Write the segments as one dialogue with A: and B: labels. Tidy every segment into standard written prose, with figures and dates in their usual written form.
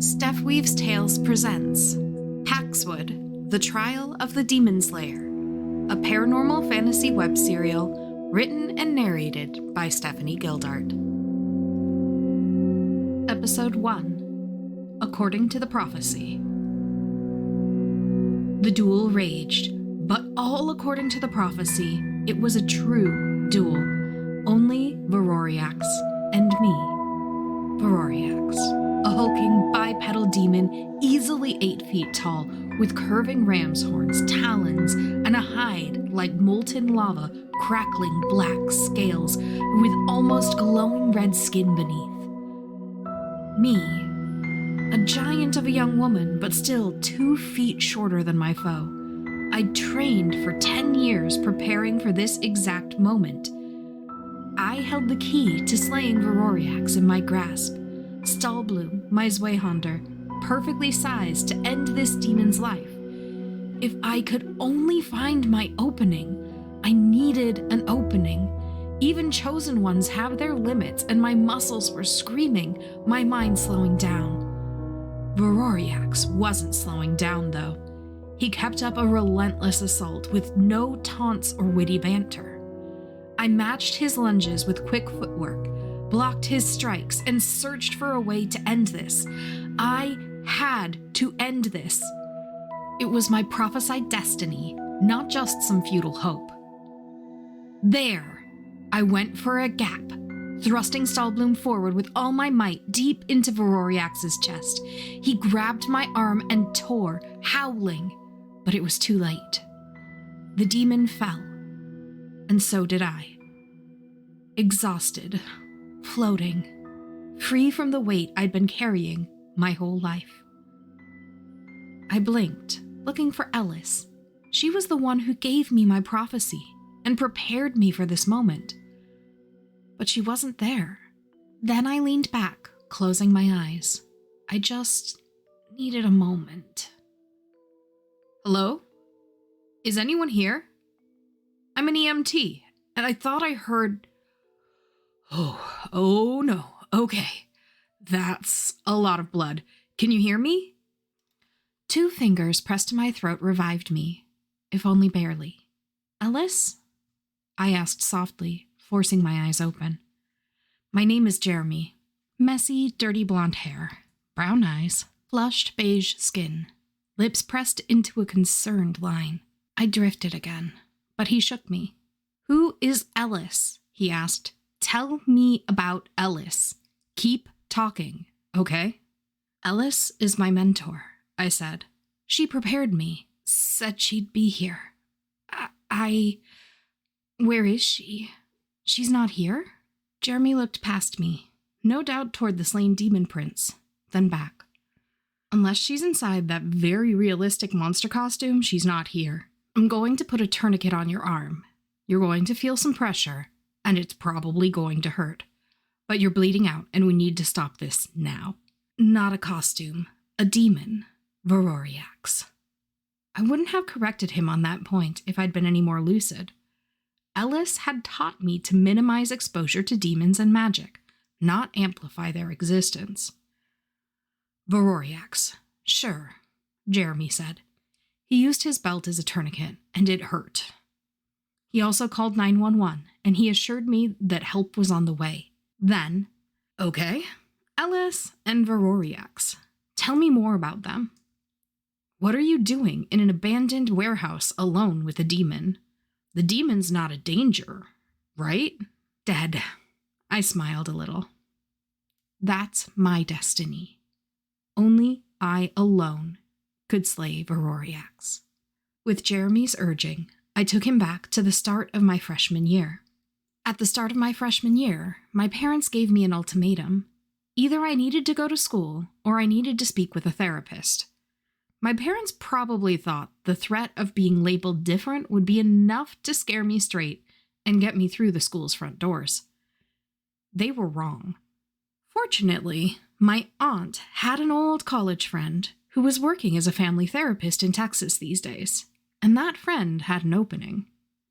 A: Steph Weaves Tales presents Paxwood, The Trial of the Demon Slayer, a paranormal fantasy web serial written and narrated by Stephanie Gildart. Episode 1, According to the Prophecy. The duel raged, but all according to the prophecy, it was a true duel. Only Veroriax and me. Veroriax, a hulking bipedal demon easily 8 feet tall, with curving ram's horns, talons, and a hide like molten lava, crackling black scales, with almost glowing red skin beneath. Me, a giant of a young woman, but still 2 feet shorter than my foe. I'd trained for 10 years preparing for this exact moment. I held the key to slaying Veroriax in my grasp. Stahlblum, my Zweihänder, perfectly sized to end this demon's life. If I could only find my opening. I needed an opening. Even chosen ones have their limits, and my muscles were screaming, my mind slowing down. Veroriax wasn't slowing down, though. He kept up a relentless assault with no taunts or witty banter. I matched his lunges with quick footwork, blocked his strikes, and searched for a way to end this. I had to end this. It was my prophesied destiny, not just some futile hope. There, I went for a gap, thrusting Stahlblum forward with all my might deep into Veroriax's chest. He grabbed my arm and tore, howling, but it was too late. The demon fell, and so did I. Exhausted, floating, free from the weight I'd been carrying my whole life. I blinked, looking for Ellis. She was the one who gave me my prophecy and prepared me for this moment. But she wasn't there. Then I leaned back, closing my eyes. I just needed a moment. Hello? Is anyone here? I'm an EMT, and I thought I heard... Oh no, okay. That's a lot of blood. Can you hear me? 2 fingers pressed to my throat revived me, if only barely. Ellis? I asked softly, forcing my eyes open. My name is Jeremy. Messy, dirty blonde hair, brown eyes, flushed beige skin, lips pressed into a concerned line. I drifted again, but he shook me. Who is Ellis? He asked. Tell me about Ellis. Keep talking, okay? Ellis is my mentor, I said. She prepared me, said she'd be here. Where is she? She's not here? Jeremy looked past me, no doubt toward the slain demon prince, then back. Unless she's inside that very realistic monster costume, she's not here. I'm going to put a tourniquet on your arm. You're going to feel some pressure, and it's probably going to hurt. But you're bleeding out, and we need to stop this now. Not a costume, a demon. Veroriax. I wouldn't have corrected him on that point if I'd been any more lucid. Ellis had taught me to minimize exposure to demons and magic, not amplify their existence. Veroriax. Sure, Jeremy said. He used his belt as a tourniquet, and it hurt. He also called 911, and he assured me that help was on the way. Then, okay, Ellis and Veroriax. Tell me more about them. What are you doing in an abandoned warehouse alone with a demon? The demon's not a danger, right? Dead. I smiled a little. That's my destiny. Only I alone could slay Veroriax. With Jeremy's urging, I took him back to the start of my freshman year. At the start of my freshman year, my parents gave me an ultimatum. Either I needed to go to school, or I needed to speak with a therapist. My parents probably thought the threat of being labeled different would be enough to scare me straight and get me through the school's front doors. They were wrong. Fortunately, my aunt had an old college friend who was working as a family therapist in Texas these days, and that friend had an opening.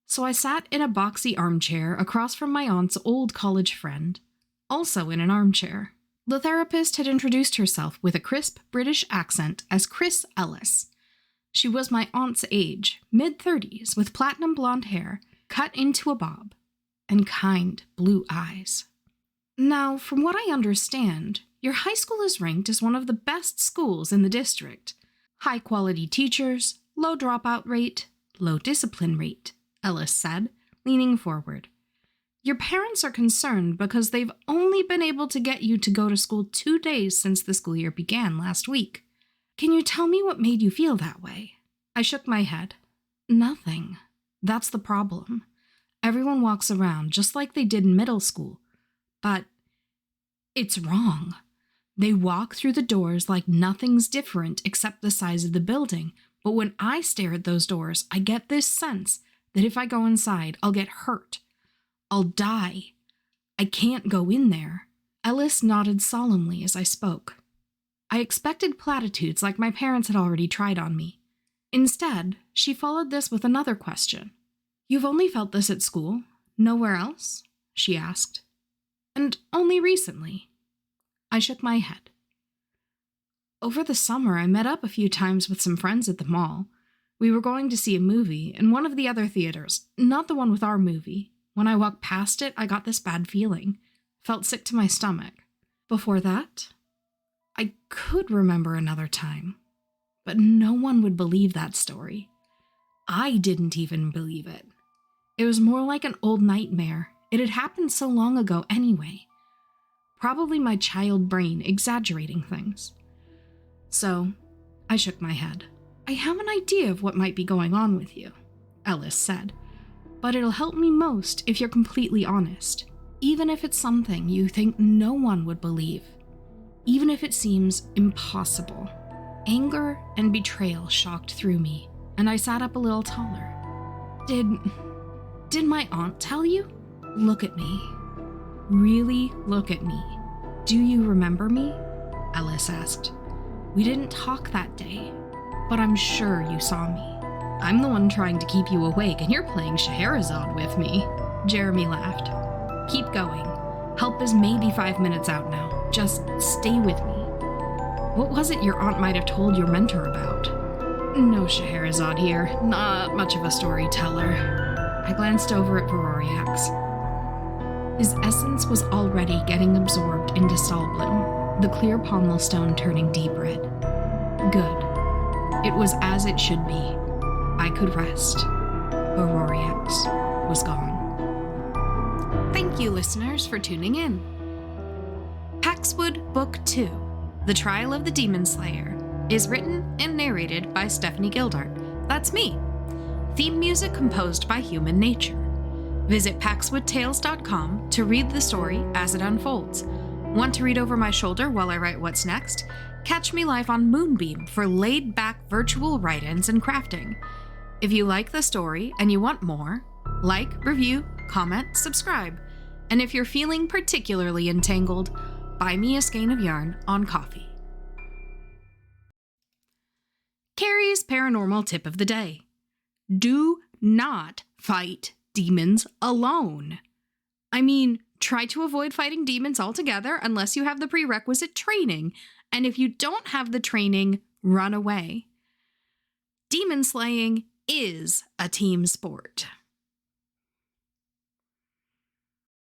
A: So I sat in a boxy armchair across from my aunt's old college friend, also in an armchair, The therapist had introduced herself with a crisp British accent as Chris Ellis. She was my aunt's age, mid-30s, with platinum blonde hair, cut into a bob, and kind blue eyes. Now, from what I understand, your high school is ranked as one of the best schools in the district. High-quality teachers, low dropout rate, low discipline rate, Ellis said, leaning forward. Your parents are concerned because they've only been able to get you to go to school 2 days since the school year began last week. Can you tell me what made you feel that way? I shook my head. Nothing. That's the problem. Everyone walks around just like they did in middle school. But it's wrong. They walk through the doors like nothing's different except the size of the building. But when I stare at those doors, I get this sense that if I go inside, I'll get hurt. I'll die. I can't go in there. Ellis nodded solemnly as I spoke. I expected platitudes like my parents had already tried on me. Instead, she followed this with another question. You've only felt this at school? Nowhere else? She asked. And only recently? I shook my head. Over the summer, I met up a few times with some friends at the mall. We were going to see a movie in one of the other theaters, not the one with our movie. When I walked past it, I got this bad feeling. Felt sick to my stomach. Before that, I could remember another time. But no one would believe that story. I didn't even believe it. It was more like an old nightmare. It had happened so long ago anyway. Probably my child brain exaggerating things. So, I shook my head. I have an idea of what might be going on with you, Ellis said. But it'll help me most if you're completely honest. Even if it's something you think no one would believe. Even if it seems impossible. Anger and betrayal shocked through me, and I sat up a little taller. Did my aunt tell you? Look at me. Really look at me. Do you remember me? Ellis asked. We didn't talk that day, but I'm sure you saw me. I'm the one trying to keep you awake, and you're playing Scheherazade with me. Jeremy laughed. Keep going. Help is maybe 5 minutes out now. Just stay with me. What was it your aunt might have told your mentor about? No Scheherazade here. Not much of a storyteller. I glanced over at Veroriax. His essence was already getting absorbed into Stalbloom, the clear pommel stone turning deep red. Good. It was as it should be. I could rest. Veroriax was gone. Thank you, listeners, for tuning in. Paxwood Book 2, The Trial of the Demon Slayer, is written and narrated by Stephanie Gildart. That's me. Theme music composed by Human Nature. Visit paxwoodtales.com to read the story as it unfolds. Want to read over my shoulder while I write what's next? Catch me live on Moonbeam for laid-back virtual write-ins and crafting. If you like the story and you want more, like, review, comment, subscribe. And if you're feeling particularly entangled, buy me a skein of yarn on Ko-fi. Carrie's paranormal tip of the day. Do not fight demons alone. I mean, try to avoid fighting demons altogether unless you have the prerequisite training. And if you don't have the training, run away. Demon slaying is a team sport.